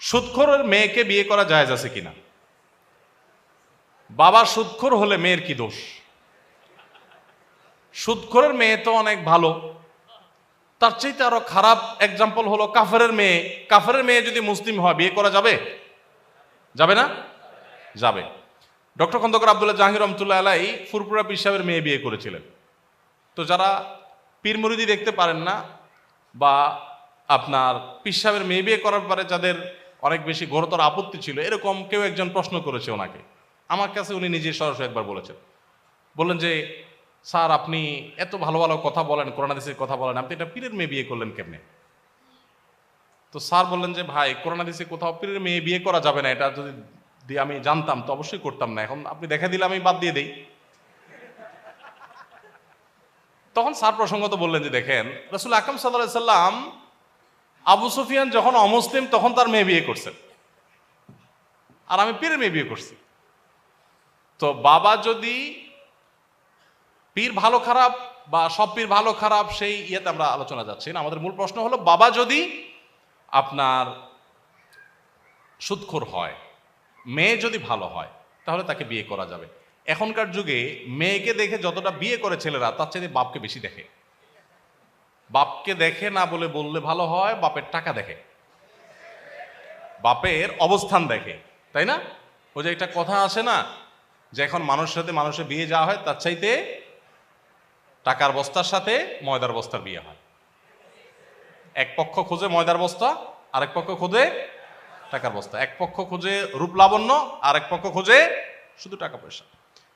সুদখোরের মেয়েকে বিয়ে করা জায়েজ আছে কিনা? বাবা সুদখোর হলে মেয়ের কি দোষ? সুদখোরের মেয়ে তো অনেক ভালো, তার চাইতে আরো খারাপ এক্সাম্পল হলো কাফেরের মেয়ে। কাফেরের মেয়ে যদি মুসলিম হয় বিয়ে করা যাবে? যাবে না? যাবে। ডক্টর খন্দকার আব্দুল্লাহ জাহাঙ্গীর রহমতুল্লাহ আলাইহি ফুরফুরা পীর সাহেবের মেয়ে বিয়ে করেছিলেন। তো যারা পীর মুরিদি দেখতে পারেন না বা আপনার পীর সাহেবের মেয়ে বিয়ে করার পরে যাদের অনেক বেশি ঘোরতর আপত্তি ছিল, এরকম কেউ একজন প্রশ্ন করেছে ওনাকে। আমার কাছে উনি নিজে সরাসরি একবার বলেছেন, বললেন যে স্যার আপনি এত ভালো ভালো কথা বলেন, কোরআন হাদিসের কথা বলেন, আপনি এটা পীরের মেয়ে বিয়ে করলেন কেমনে? তো স্যার বললেন যে ভাই কোরআন হাদিসে কোথাও পীরের মেয়ে বিয়ে করা যাবে না, এটা যদি দিয়ে আমি জানতাম তো অবশ্যই করতাম না, এখন আপনি দেখা দিলে আমি বাদ দিয়ে দেই। তখন স্যার প্রসঙ্গত বললেন যে দেখেন রাসূল আকরাম সাল্লাল্লাহু আলাইহি সাল্লাম আবু সুফিয়ান যখন অমুসলিম তখন তার মেয়ে বিয়ে করছেন, আর আমি পীরের মেয়ে বিয়ে করছি। তো বাবা যদি পীর ভালো খারাপ বা সব পীর ভালো খারাপ সেই ইয়েতে আমরা আলোচনা যাচ্ছি না। আমাদের মূল প্রশ্ন হলো বাবা যদি আপনার সুদখোর হয়, মেয়ে যদি ভালো হয়, তাহলে তাকে বিয়ে করা যাবে। এখনকার যুগে মেয়েকে দেখে যতটা বিয়ে করে ছেলেরা, তার চাইতে বাপকে বেশি দেখে। বাপকে দেখে না বলে বললে ভালো হয়, বাপের টাকা দেখে, বাপের অবস্থান দেখে, তাই না? ওই যে একটা কথা আছে না যে এখন মানুষের সাথে মানুষের বিয়ে যাওয়া হয় তার চাইতে টাকার বস্তার সাথে ময়দার বস্তার বিয়ে হয়। এক পক্ষ খোঁজে ময়দার বস্তা, আরেক পক্ষ খোঁজে টাকার বস্তা। এক পক্ষ খোঁজে রূপ লাবণ্য, আরেক পক্ষ খোঁজে শুধু টাকা পয়সা।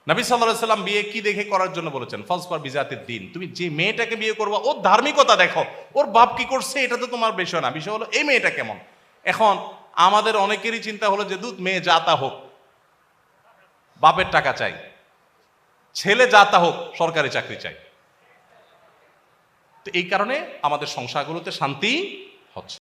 নবী সাল্লাল্লাহু আলাইহি সাল্লাম বিয়ে কি দেখে করার জন্য বলেছেন? ফাজফার বিজাতিদ দ্বীন, তুমি যে মেয়েটাকে বিয়ে করবা ওর ধার্মিকতা দেখো, ওর বাপ কি করছে এটা তো তোমার বিষয় না, বিষয় হলো এই মেয়েটা কেমন। এখন আমাদের অনেকেরই চিন্তা হলো যে দুধ মেয়ে যাতা হোক, বাপের টাকা চাই, ছেলে যাতা হোক, সরকারি চাকরি চাই। তো এই কারণে আমাদের সংসারগুলোতে শান্তি হচ্ছে।